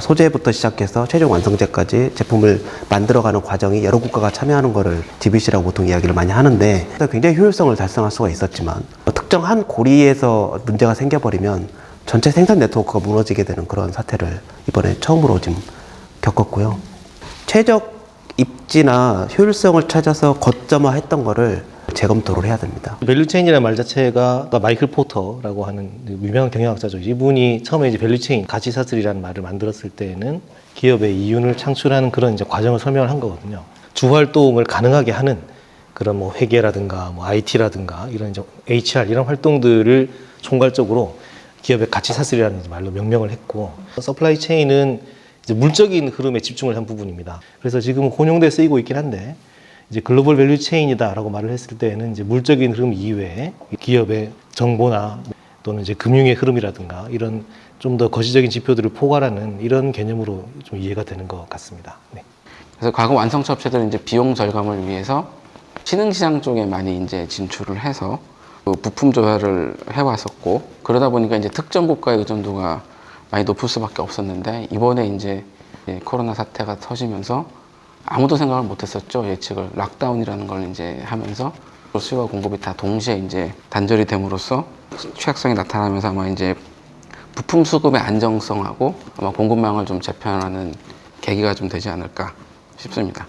소재부터 시작해서 최종 완성제까지 제품을 만들어가는 과정이 여러 국가가 참여하는 것을 GBC라고 보통 이야기를 많이 하는데 굉장히 효율성을 달성할 수가 있었지만 특정 한 고리에서 문제가 생겨버리면 전체 생산 네트워크가 무너지게 되는 그런 사태를 이번에 처음으로 지금 겪었고요. 최적 입지나 효율성을 찾아서 거점화했던 거를 재검토를 해야 됩니다. 밸류체인이라는 말 자체가 마이클 포터라고 하는 유명한 경영학자죠. 이분이 처음에 이제 밸류체인, 가치사슬이라는 말을 만들었을 때는 기업의 이윤을 창출하는 그런 이제 과정을 설명을 한 거거든요. 주활동을 가능하게 하는 그런 뭐 회계라든가 뭐 IT라든가 이런 이제 HR 이런 활동들을 총괄적으로 기업의 가치사슬이라는 말로 명명을 했고, 서플라이 체인은 이제 물적인 흐름에 집중을 한 부분입니다. 그래서 지금 혼용돼 쓰이고 있긴 한데 이제 글로벌 밸류 체인이다라고 말을 했을 때는 이제 물적인 흐름 이외에 기업의 정보나 또는 이제 금융의 흐름이라든가 이런 좀 더 거시적인 지표들을 포괄하는 이런 개념으로 좀 이해가 되는 것 같습니다. 네. 그래서 과거 완성차 업체들은 이제 비용 절감을 위해서 신흥시장 쪽에 많이 이제 진출을 해서 그 부품 조달을 해왔었고, 그러다 보니까 이제 특정 국가의 의존도가 많이 높을 수밖에 없었는데, 이번에 이제 코로나 사태가 터지면서 아무도 생각을 못했었죠. 예측을 락다운이라는 걸 이제 하면서 수요와 공급이 다 동시에 이제 단절이 됨으로써 취약성이 나타나면서 아마 이제 부품 수급의 안정성하고 아마 공급망을 좀 재편하는 계기가 좀 되지 않을까 싶습니다.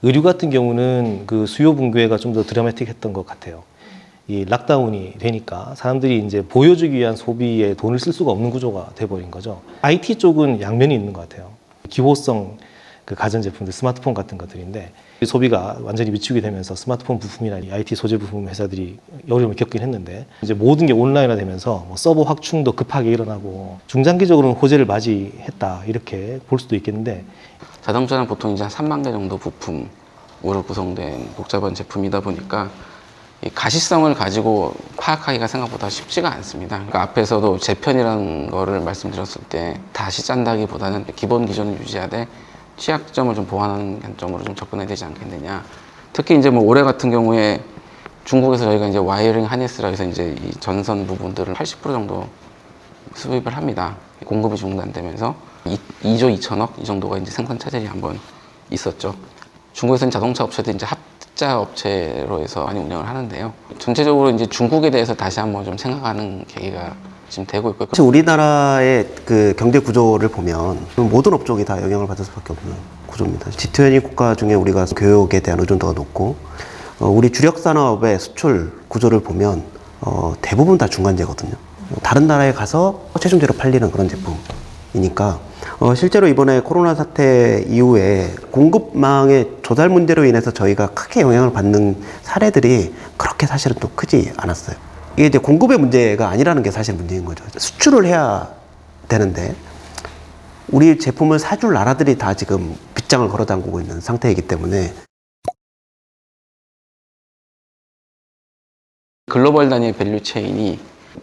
의류 같은 경우는 그 수요 붕괴가 좀 더 드라마틱했던 것 같아요. 이 락다운이 되니까 사람들이 이제 보여주기 위한 소비에 돈을 쓸 수가 없는 구조가 돼버린 거죠. IT 쪽은 양면이 있는 것 같아요. 기호성 그 가전제품들, 스마트폰 같은 것들인데 소비가 완전히 미치게 되면서 스마트폰 부품이나 IT 소재 부품 회사들이 어려움을 겪긴 했는데, 이제 모든 게 온라인화 되면서 뭐 서버 확충도 급하게 일어나고 중장기적으로는 호재를 맞이했다 이렇게 볼 수도 있겠는데, 자동차는 보통 이제 한 3만 개 정도 부품으로 구성된 복잡한 제품이다 보니까 이 가시성을 가지고 파악하기가 생각보다 쉽지가 않습니다. 그러니까 앞에서도 재편이라는 거를 말씀드렸을 때 다시 짠다기보다는 기본 기준을 유지하되 취약점을 좀 보완하는 관점으로 좀 접근해야 되지 않겠느냐. 특히 이제 뭐 올해 같은 경우에 중국에서 저희가 이제 와이어링 하네스라 해서 이제 이 전선 부분들을 80% 정도 수입을 합니다. 공급이 중단되면서 2조 2천억 이 정도가 이제 생산 차질이 한번 있었죠. 중국에서는 자동차 업체도 이제 합자 업체로 해서 많이 운영을 하는데요. 전체적으로 이제 중국에 대해서 다시 한번 좀 생각하는 계기가 지금 되고 있고. 사실 우리나라의 그 경제 구조를 보면 모든 업종이 다 영향을 받을 수밖에 없는 구조입니다. G20 국가 중에 우리가 교육에 대한 의존도가 높고, 우리 주력 산업의 수출 구조를 보면 대부분 다 중간재거든요. 다른 나라에 가서 최종재로 팔리는 그런 제품이니까 실제로 이번에 코로나 사태 이후에 공급망의 조달 문제로 인해서 저희가 크게 영향을 받는 사례들이 그렇게 사실은 또 크지 않았어요. 이게 이제 공급의 문제가 아니라는 게 사실 문제인 거죠. 수출을 해야 되는데 우리 제품을 사줄 나라들이 다 지금 빗장을 걸어 담그고 있는 상태이기 때문에 글로벌 단위의 밸류 체인이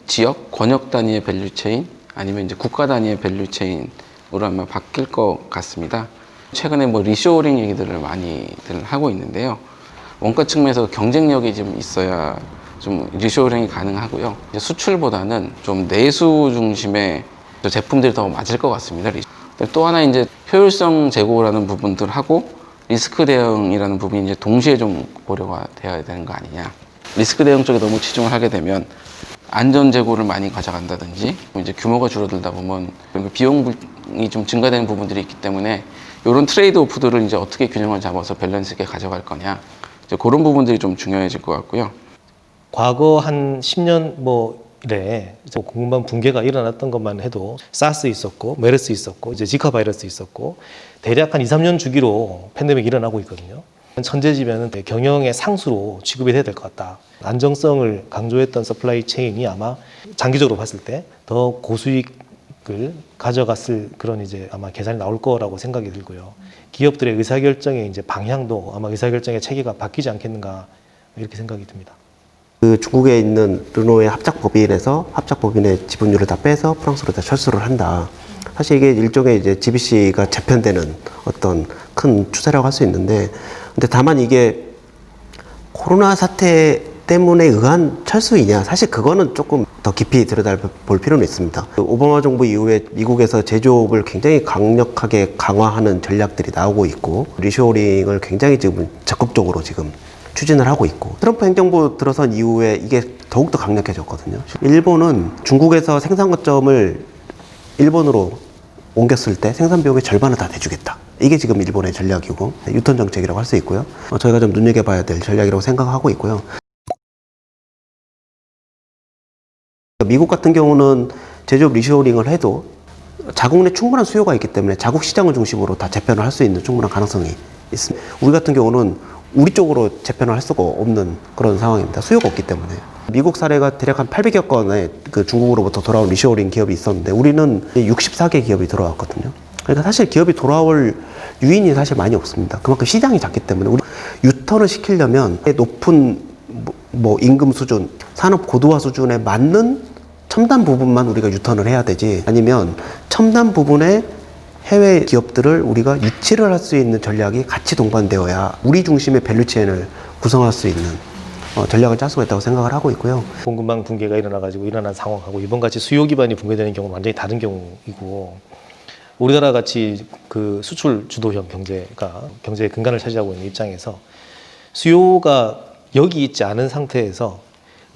지역, 권역 단위의 밸류 체인 아니면 이제 국가 단위의 밸류 체인으로 아마 바뀔 것 같습니다. 최근에 뭐 리쇼어링 얘기들을 많이들 하고 있는데요. 원가 측면에서 경쟁력이 좀 있어야 좀 리쇼어링이 가능하고요. 이제 수출보다는 좀 내수 중심의 제품들이 더 맞을 것 같습니다. 또 하나 이제 효율성 제고라는 부분들하고 리스크 대응이라는 부분이 이제 동시에 좀 고려가 되어야 되는 거 아니냐. 리스크 대응 쪽에 너무 치중을 하게 되면 안전 재고를 많이 가져간다든지 이제 규모가 줄어들다 보면 비용이 좀 증가되는 부분들이 있기 때문에 이런 트레이드 오프들을 이제 어떻게 균형을 잡아서 밸런스 있게 가져갈 거냐, 이제 그런 부분들이 좀 중요해질 것 같고요. 과거 한 10년 뭐 이래 공급망 붕괴가 일어났던 것만 해도 사스 있었고 메르스 있었고 이제 지카 바이러스 있었고 대략 한 2, 3년 주기로 팬데믹이 일어나고 있거든요. 천재지변은 경영의 상수로 취급이 돼야 될 것 같다. 안정성을 강조했던 서플라이 체인이 아마 장기적으로 봤을 때 더 고수익을 가져갔을 그런 이제 아마 계산이 나올 거라고 생각이 들고요. 기업들의 의사결정의 이제 방향도 아마 의사결정의 체계가 바뀌지 않겠는가 이렇게 생각이 듭니다. 그 중국에 있는 르노의 합작법인에서 합작법인의 지분율을 다 빼서 프랑스로 다 철수를 한다. 사실 이게 일종의 이제 GBC가 재편되는 어떤 큰 추세라고 할 수 있는데, 근데 다만 이게 코로나 사태 때문에 의한 철수이냐? 사실 그거는 조금 더 깊이 들여다볼 필요는 있습니다. 오바마 정부 이후에 미국에서 제조업을 굉장히 강력하게 강화하는 전략들이 나오고 있고, 리쇼어링을 굉장히 지금 적극적으로 지금 추진을 하고 있고, 트럼프 행정부 들어선 이후에 이게 더욱더 강력해졌거든요. 일본은 중국에서 생산 거점을 일본으로 옮겼을 때 생산 비용의 절반을 다 내주겠다. 이게 지금 일본의 전략이고, 유턴 정책이라고 할 수 있고요. 저희가 좀 눈여겨봐야 될 전략이라고 생각하고 있고요. 미국 같은 경우는 제조업 리쇼어링을 해도 자국 내 충분한 수요가 있기 때문에 자국 시장을 중심으로 다 재편을 할 수 있는 충분한 가능성이 있습니다. 우리 같은 경우는 우리 쪽으로 재편을 할 수가 없는 그런 상황입니다. 수요가 없기 때문에. 미국 사례가 대략 한 800여 건의 그 중국으로부터 돌아온 리쇼어링 기업이 있었는데 우리는 64개 기업이 돌아왔거든요. 그러니까 사실 기업이 돌아올 유인이 사실 많이 없습니다. 그만큼 시장이 작기 때문에 우리 유턴을 시키려면 높은 뭐 임금 수준, 산업 고도화 수준에 맞는 첨단 부분만 우리가 유턴을 해야 되지, 아니면 첨단 부분에 해외 기업들을 우리가 유치를 할 수 있는 전략이 같이 동반되어야 우리 중심의 밸류체인을 구성할 수 있는 전략을 짤 수가 있다고 생각을 하고 있고요. 공급망 붕괴가 일어나가지고 일어난 상황하고 이번같이 수요 기반이 붕괴되는 경우는 완전히 다른 경우이고, 우리나라 같이 그 수출 주도형 경제의 근간을 차지하고 있는 입장에서 수요가 여기 있지 않은 상태에서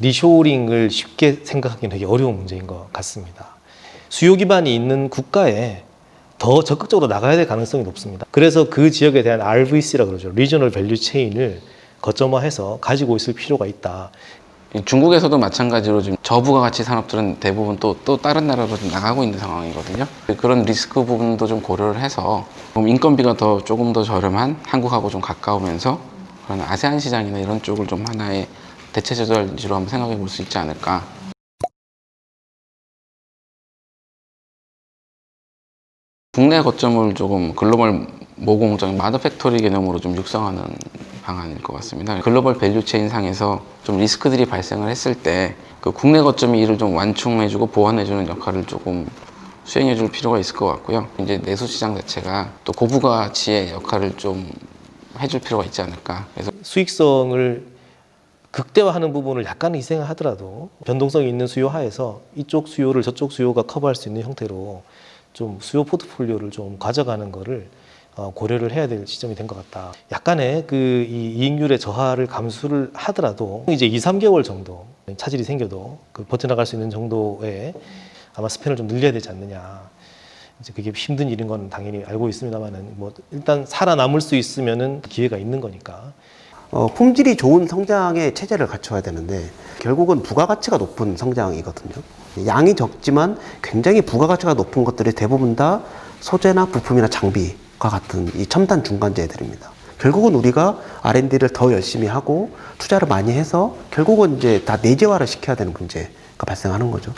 리쇼어링을 쉽게 생각하기는 되게 어려운 문제인 것 같습니다. 수요 기반이 있는 국가에 더 적극적으로 나가야 될 가능성이 높습니다. 그래서 그 지역에 대한 RVC라고 그러죠. 리저널 밸류 체인을 거점화해서 가지고 있을 필요가 있다. 중국에서도 마찬가지로 지금 저부가가치 산업들은 대부분 또 다른 나라로 좀 나가고 있는 상황이거든요. 그런 리스크 부분도 좀 고려를 해서 인건비가 조금 더 저렴한 한국하고 좀 가까우면서 그런 아세안 시장이나 이런 쪽을 좀 하나의 대체 제조지로 한번 생각해 볼 수 있지 않을까. 국내 거점을 조금 글로벌 모공장, 마더 팩토리 개념으로 좀 육성하는 방안일 것 같습니다. 글로벌 밸류체인 상에서 좀 리스크들이 발생을 했을 때 그 국내 거점이 이를 좀 완충해주고 보완해주는 역할을 조금 수행해줄 필요가 있을 것 같고요. 이제 내수 시장 자체가 또 고부가치의 역할을 좀 해줄 필요가 있지 않을까. 그래서 수익성을 극대화하는 부분을 약간 희생을 하더라도 변동성이 있는 수요 하에서 이쪽 수요를 저쪽 수요가 커버할 수 있는 형태로 좀 수요 포트폴리오를 좀 가져가는 거를 고려를 해야 될 시점이 된 것 같다. 약간의 그 이 이익률의 저하를 감수를 하더라도 이제 2, 3개월 정도 차질이 생겨도 그 버텨나갈 수 있는 정도의 아마 스팬을 좀 늘려야 되지 않느냐. 이제 그게 힘든 일인 건 당연히 알고 있습니다만은 뭐 일단 살아남을 수 있으면은 기회가 있는 거니까. 품질이 좋은 성장의 체제를 갖춰야 되는데 결국은 부가가치가 높은 성장이거든요. 양이 적지만 굉장히 부가가치가 높은 것들이 대부분 다 소재나 부품이나 장비과 같은 이 첨단 중간재들입니다. 결국은 우리가 R&D를 더 열심히 하고 투자를 많이 해서 결국은 이제 다 내재화를 시켜야 되는 문제가 발생하는 거죠.